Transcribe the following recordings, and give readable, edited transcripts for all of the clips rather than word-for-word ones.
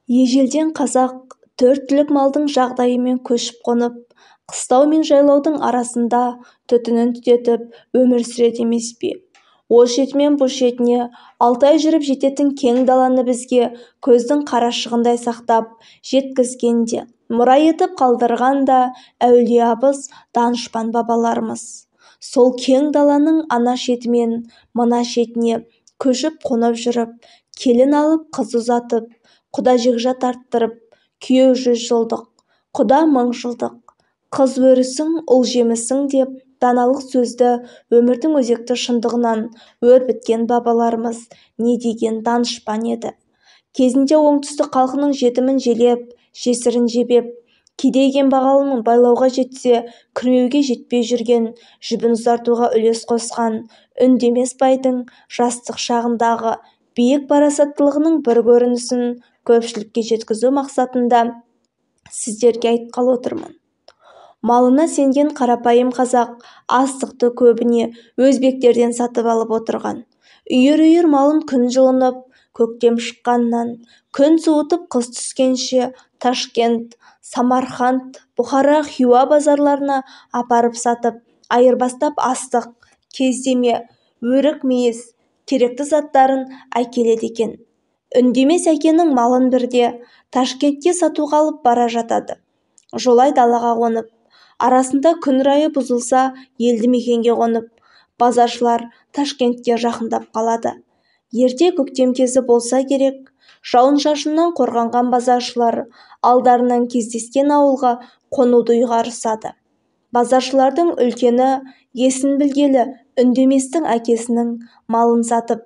ежелден қазақ төрт түлік малдың жағдайымен көшіп қонып, қыстау мен жайлаудың арасында түтінін түтетіп өмір сүреді емес пе? О шетімен бұл шетіне 6 ай жүріп жететін кең даланы бізге көздің қарашығындай сақтап жеткізген де, мұра етіп қалдырған да әулие абыз, данышпан бабаларымыз. Сол кең даланың ана шетімен мына шетіне көшіп қонып жүріп, келін алып қыз ұзатып, құда жекжат арттырып, күйеу 100 жылдық, құда 1000 жылдық, қыз өрісің, ұл жемісің деп даналық сөзді өмірдің өзекті шындығынан өрбіткен бабаларымыз не деген данышпан еді. Кезінде оңтүстік халқының жетімін желеп, жесірін жебеп, кедейген бағалының байлауға жетсе, күрмеуге жетпей жүрген, жібін ұзартуға үлес қосқан үндемес байдың жастық шағындағы биік парасаттылығының бір көрінісін көпшілікке жеткізу мақсатында сіздерге айтқалы отырмын. Малына сенген қарапайым қазақ астықты көбіне өзбектерден сатып алып отырған. Үйір-үйір малын күн жылынып, көктем шыққаннан, күн суытып қыс түскенше Ташкент, Самарқанд, Бұхара, Хиуа базарларына апарып сатып, айырбастап астық, кездеме, өрік мейіз, керекті заттарын әкеледі екен. Үндемес әкенің малын бірде Ташкентке сатуға алып бара жатады. Жолай далаға қонып, арасында күн райы бұзылса, елді мекенге қонып, базаршылар Ташкентке жақындап қалады. Ерте көктем кезі болса керек, жауын-шашыннан қорғанған базаршылар алдарынан кездескен ауылға қонуды ұйғарысады. Базаршылардың үлкені, есін білгелі үндеместің әкесінің малын сатып,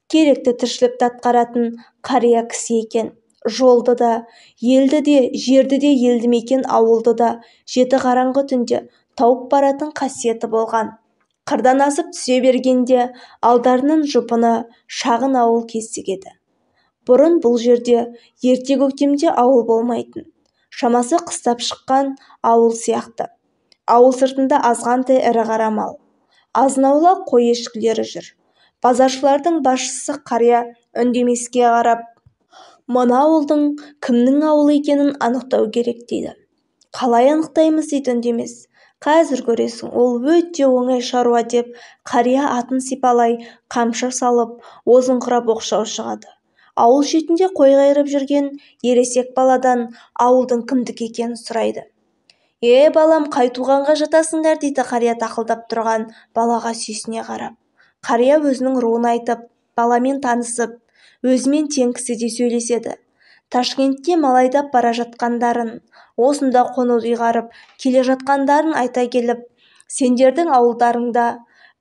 керекті тіршілікті атқаратын қария кісі екен. Жолды да, елді де, жерді де, елді мекен ауылды да жеті қараңғы түнде тауып баратын қасиеті болған. Қырдан асып түсе бергенде алдарынан жұпыны шағын ауыл кезігеді. Бұрын бұл жерде ерте көктемде ауыл болмайтын. Шамасы қыстап шыққан ауыл сияқты. Ауыл сыртында азғантай ірі қара мал, азын-аулақ қой ешкілері жүр. Базаршылардың басшысы қария үндемеске қарап, мына ауылдың кімнің ауылы екенін анықтау керек дейді. Қалай анықтаймыз дейді үндемес. Қазір көресің, ол өте оңай шаруа деп қария атын сипалай қамшы салып, озыңқырап оқшау шығады. Ауыл шетінде қой қайырып жүрген ересек баладан ауылдың кімдікі екенін сұрайды. Балам, қай туғанға жатасыңдар дейді қария тақылдап тұрған балаға сүйсіне қарап. Қария өзінің руын айтып, баламен танысып, өзімен тең кісідей сөйлеседі. Ташкентке мал айдап бара жатқандарын, осында қонуды ұйғарып келе жатқандарын айта келіп, сендердің ауылдарыңда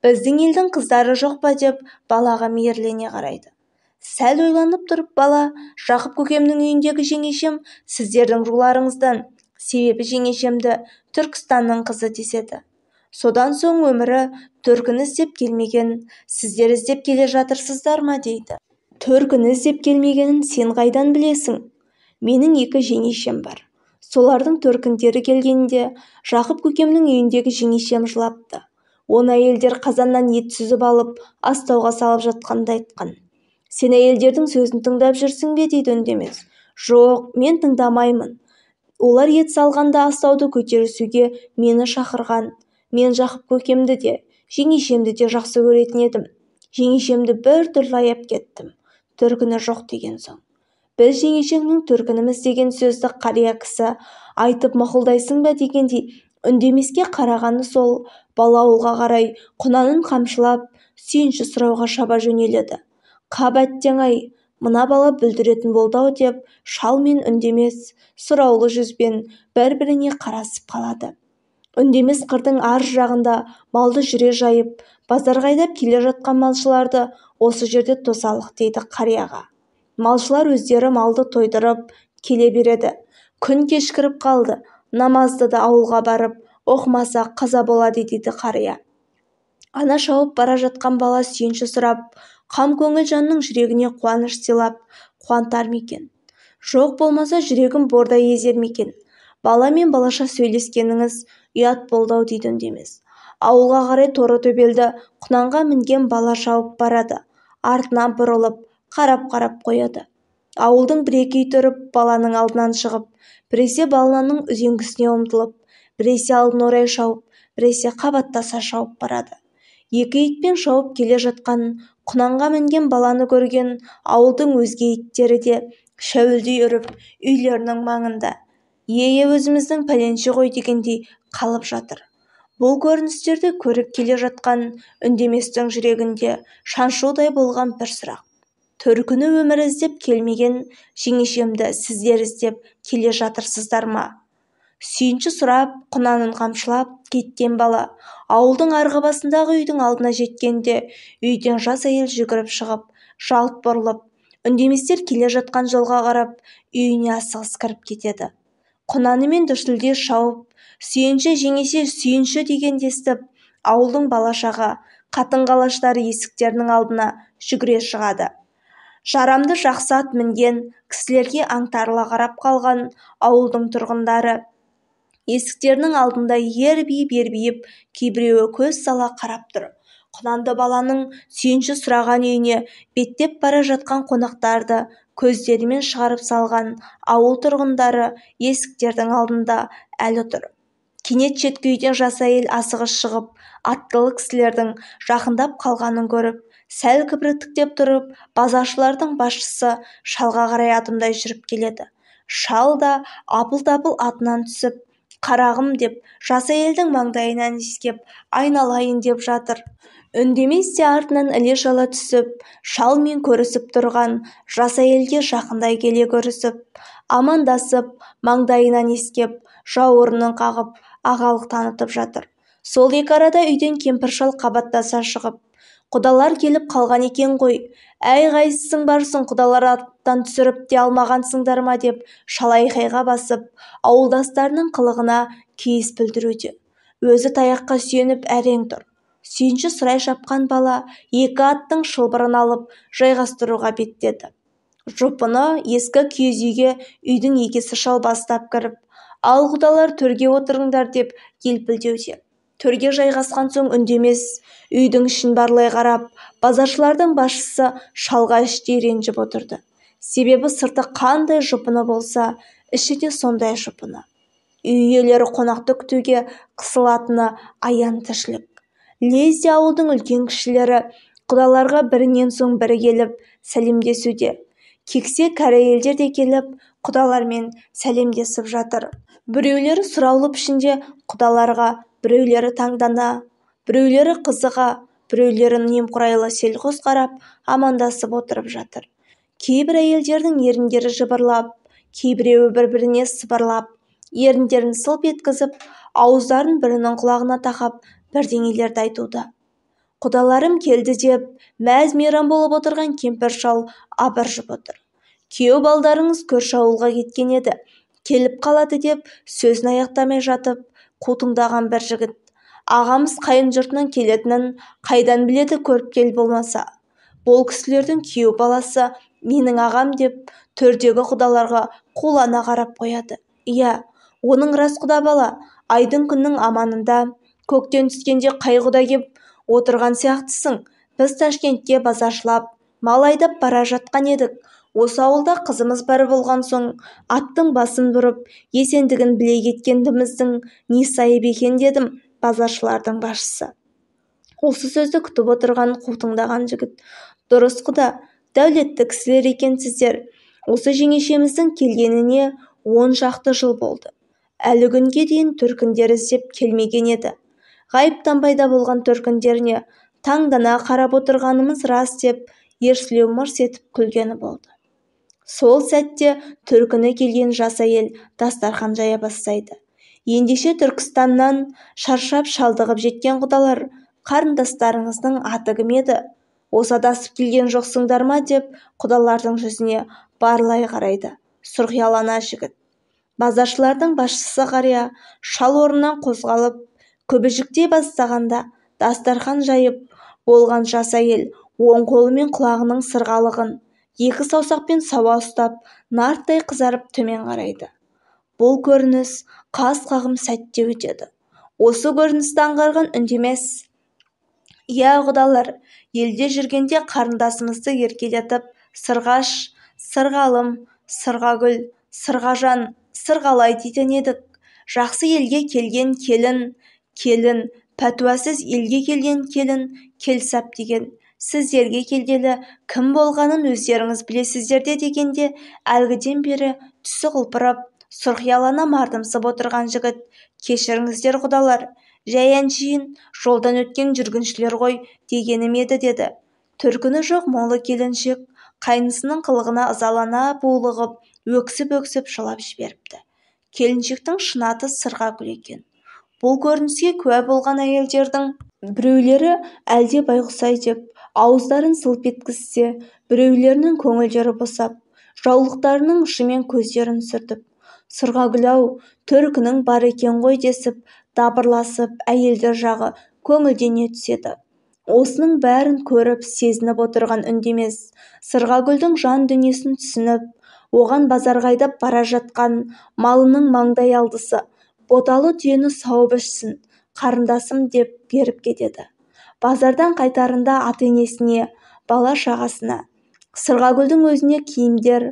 біздің елдің қыздары жоқ па деп балаға мейірлене қарайды. Сәл ойланып тұрып бала, Жақып көкемнің үйіндегі жеңешем сіздердің руларыңыздан, себебі жеңешемді Түркістанның қызы деседі. Содан соң өмірі төркін іздеп келмеген, сіздер іздеп келе жатырсыздар ма дейді. Төркін іздеп келмегенін сен қайдан білесің? Менің 2 жеңешем бар. Солардың төркіндері келгенде Жақып көкемнің үйіндегі жеңешем жылапты. Оны әйелдер қазаннан ет сүзіп алып, астауға салып жатқанда айтқан. Сен әйелдердің сөзін тыңдап жүрсің бе дейді үндемес. Жоқ, мен тыңдамаймын. Олар ет салғанда астауды көтерісуге мені шақырған. Мен Жақып көкемді де, жеңешемді де жақсы көретін едім. Жеңешемді бір түрлі аяп кеттім. Төркіні жоқ деген соң. Біз жеңешеңнің төркініміз деген сөзді қария кісі айтып мақұлдайсың ба дегендей үндемеске қарағаны сол. Бала ауылға қарай құнанын қамшылап, сүйінші сұрауға шаба жөнеледі. Қап әттең-ай, мына бала бүлдіретін болды-ау деп шал мен үндемес сұраулы жүзбен бір-біріне қарасып қалады. Үндемес қырдың ар жағында малды жүре жайып, базарға айдап келе жатқан малшыларды осы жерде тосалық дейді қарияға. Малшылар өздері малды тойдырып келе береді. Күн кешкіріп қалды, намазды да ауылға барып оқымаса қаза болады дейді қария. Ана шауып бара жатқан бала сүйінші сұрап, қам көңіл жанның жүрегіне қуаныш сыйлап, қуантар мекен? Жоқ болмаса жүрегім бордай езер мекен? Бала мен балаша сөйлескеніңіз ұят болды-ау дейді үндемес. Ауылға қарай торы төбелді құнанға мінген бала шауып барады. Артынан бұрылып, қарап қояды. Ауылдың бір-екі үй тұрып баланың алдынан шығып, біресе баланың үзеңгісіне ұмтылып, біресе алдын орай шауып, біресе қабаттаса шауып барады. Екі итпен шауып келе жатқан, құнанға мінген баланы көрген ауылдың өзге иттері де шәуілдей үріп үйлерінің маңында өзіміздің пәленше ғой дегендей қалып жатыр. Бұл көріністерді көріп келе жатқан үндеместің жүрегінде шаншудай болған бір сұрақ: төркіні өмір іздеп келмеген жеңешемді сіздер іздеп келе жатырсыздар ма? Сүйінші сұрап, құнанын қамшылап кеткен бала ауылдың арғы басындағы үйдің алдына жеткенде, үйден жас әйел жүгіріп шығып, жалт бұрылып, үндеместер келе жатқан жолға қарап, үйіне асығыс кіріп кетеді. Құнанымен дүрсілдей шауып, сүйінші жеңеше сүйінші дегенді естіп, ауылдың бала-шаға, қатын-қалаштары есіктерінің алдына жүгіре шығады. Жарамды жақсы ат мінген кісілерге аңтарыла қарап қалған ауылдың тұрғындары есіктерінің алдында ербиіп, кейбіреуі көз сала қарап тұр. Құнанды баланың сүйінші сұраған үйіне беттеп бара жатқан қонақтарды көздерімен шығарып салған ауыл тұрғындары есіктердің алдында әлі тұр. Кенет шеткі үйден жас әйел асығыс шығып, аттылы кісілердің жақындап қалғанын көріп, сәл кібіртіктеп тұрып, базаршылардың басшысы шалға қарай адымдай жүріп келеді. Шал да апыл-тапыл атынан түсіп, қарағым деп, жас әйелдің маңдайынан иіскеп, айналайын деп жатыр. Үндемес те артынан іле-шала түсіп, шалмен көрісіп тұрған жас әйелге жақындай келе көрісіп, амандасып, маңдайынан иіскеп, жауырынын қағып, ағалық танытып жатыр. Сол екі арада үйден кемпір-шал қабаттаса шығып, құдалар келіп қалған екен ғой, әй қайсың барсың, құдалар аттан түсіріп те алмағансыңдар ма деп шалайқайға басып, ауылдастарының қылығына кейіс білдіруде. Өзі таяққа сүйеніп әрең тұр. Сүйінші сұрай шапқан бала екі аттың шылбырын алып жайғастыруға беттеді. Жұпыны ескі киіз үйге үйдің егесі шал бастап кіріп, ал құдалар төрге отырыңдар деп елпілдеуде. Төрге жайғасқан соң үндемес үйдің ішін барлай қарап, базаршылардың басшысы шалға іштей ренжіп отырды. Себебі сырты қандай жұпыны болса, іші де сондай жұпыны. Үй иелері қонақты күтуге қысылатыны аян тіршілік. Лезде ауылдың үлкен кішілері құдаларға бірінен соң бірі келіп сәлемдесуде. Кексе кәрі әйелдер де келіп құдалармен сәлемдесіп жатыр. Біреулері сұраулы пішінде құдаларға, біреулері таңдана, біреулері қызыға, біреулері немқұрайлы селқос қарап амандасып отырып жатыр. Кейбір әйелдердің еріндері жыбырлап, кейбіреуі бір-біріне сыбырлап, еріндерін сылп еткізіп, ауыздарын бірінің құлағына тақап бірдеңелерді айтуда. Құдаларым келді деп, мәз-мейрам болып отырған кемпір-шал абыржып отыр. Күйеу балдарыңыз көрші ауылға кеткен еді, келіп қалады деп сөзін аяқтамай жатып, қутыңдаған бір жігіт: ағамыз қайын жұртынан келетінін қайдан біледі, көріп кел болмаса. Бұл кісілердің күйеу баласы менің ағам деп төрдегі құдаларға қулана қарап қояды. Иә, оның рас құда бала, айдың күннің аманында көктен түскенде қай құда кеп отырған сияқтысың. Біз Ташкентке базаршылап, мал айдап бара жатқан едік. Осы ауылда қызымыз бар болған соң, аттың басын бұрып, есендігін біле кеткендіміздің несі айып екен дедім, базаршылардың басшысы. Осы сөзді күтіп отырған қутыңдаған жігіт: дұрыс құда, дәулетті кісілер екенсіздер. Осы жеңешеміздің келгеніне 10 шақты жыл болды. Әлі күнге дейін төркіндер іздеп келмеген еді. Ғайыптан пайда болған төркіндеріне таңдана қарап отырғанымыз рас деп, ерсілеу мырс етіп күлгені болды. Сол сәтте төркіні келген жас әйел дастархан жая бастайды. Ендеше Түркістаннан шаршап шалдығып жеткен құдалар, қарындастарыңыздың аты кім еді? Осы адасып келген жоқсыңдар ма деп құдалардың жүзіне барлай қарайды сұрқиялана жігіт. Базаршылардың басшысы қария шал орнынан қозғалып күбіжіктей бастағанда, дастархан жайып болған жас әйел оң қолымен құлағының сырғалығын екі саусақпен сауа ұстап, нарттай қызарып төмен қарайды. Бұл көрініс қас қағым сәтте өтеді. Осы көріністі аңғарған үндемес: иә құдалар, елде жүргенде қарындасымызды еркелетіп, сырғаш, Сырғалым, Сырғагүл, Сырғажан, Сырғалай дейтін едік. Жақсы елге келген келін, келін, пәтуасыз елге келген келін, келсап деген. Сіздерге келгелі кім болғанын өздеріңіз білесіздер де дегенде, әлгіден бері түсі құлпырып, сұрқиялана мардымсып отырған жігіт, кешіріңіздер құдалар, жәй әншейін жолдан өткен жүргіншілер ғой дегенім еді деді. Төркіні жоқ молы келіншек қайнысының қылығына ызалана булығып, өксіп-өксіп жылап жіберіпті. Келіншектің шын аты Сырғагүл екен. Бұл көрініске куә болған әйелдердің біреулері әлде байғұс-ай деп ауыздарын сылп еткізсе, біреулерінің көңілдері босап, жаулықтарының ұшымен көздерін сүртіп, Сырғагүл-ау, төркінің бар екен ғой десіп, дабырласып, әйелдер жағы көңілдене түседі. Осының бәрін көріп, сезініп отырған үндемес, Сырғагүлдің жан дүниесін түсініп, оған базарға айдап бара жатқан малының маңдай алдысы, боталы түйені сауып ішсін, қарындасым деп беріп кетеді. Базардан қайтарында ата-енесіне, бала-шағасына, Сырғагүлдің өзіне киімдер,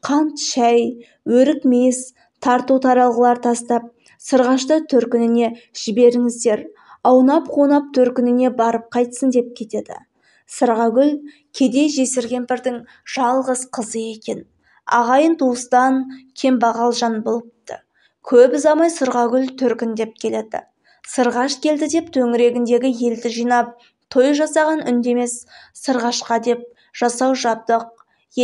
қант, шәй, өрік мейіз, тарту-таралғылар тастап, Сырғашты төркініне жіберіңіздер, аунап-қунап төркініне барып қайтсын деп кетеді. Сырғагүл кедей жесір кемпірдің жалғыз қызы екен. Ағайын туыстан кембағал жан болыпты. Көп ұзамай Сырғагүл төркіндеп келеді. Сырғаш келді деп төңірегіндегі елді жинап, той жасаған үндемес, Сырғашқа деп жасау жабдық,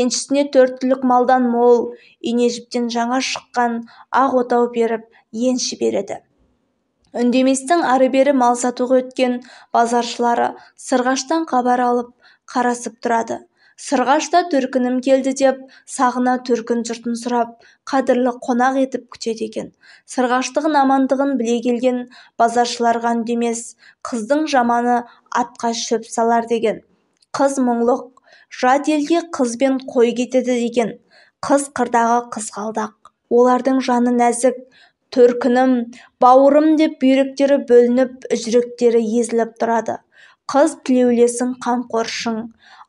еншісіне 4 түлік малдан мол, ине-жіптен жаңа шыққан ақ отау беріп, енші береді. Үндеместің ары-бері мал сатуға өткен базаршылары Сырғаштан хабар алып, қарасып тұрады. Сырғашта төркінім келді деп, сағына төркін жұртын сұрап, қадірлі қонақ етіп күтеді екен. Сырғаштығын амандығын біле келген базаршыларға үндемес, қыздың жаманы атқа шөп салар деген. Қыз мұңлық, жат елге қыз бен қой кетеді деген. Қыз қырдағы қызғалдақ, олардың жаны нәзік. Төркінім, бауырым деп бүйректері бөлініп, жүректері езіліп тұрады. Қыз тілеулесің қамқоршың.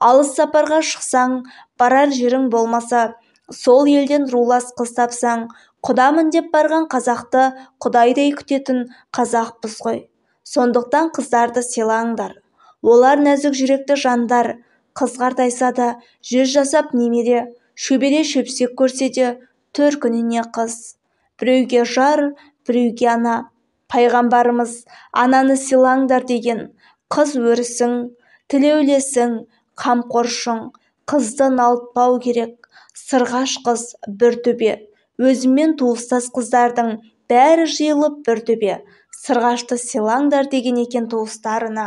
Алыс сапарға шықсаң, барар жерің болмаса, сол елден рулас қыз тапсаң, құдамын деп барған қазақты құдайдай күтетін қазақпыз ғой. Сондықтан қыздарды сыйлаңдар. Олар нәзік жүректі жандар. Қыз қартайса да, 100 жасап немере, шөбере шөпсек көрсе де, төркініне қыз. Біреуге жар, біреуге ана. Пайғамбарымыз ананы сыйлаңдар деген. Қыз өрісің, тілеулесің, қамқоршың. Қызды налытпау керек. Сырғаш қыз бір төбе. Өзіммен туыстас қыздардың бәрі жиылып бір төбе. Сырғашты сыйлаңдар деген екен туыстарына.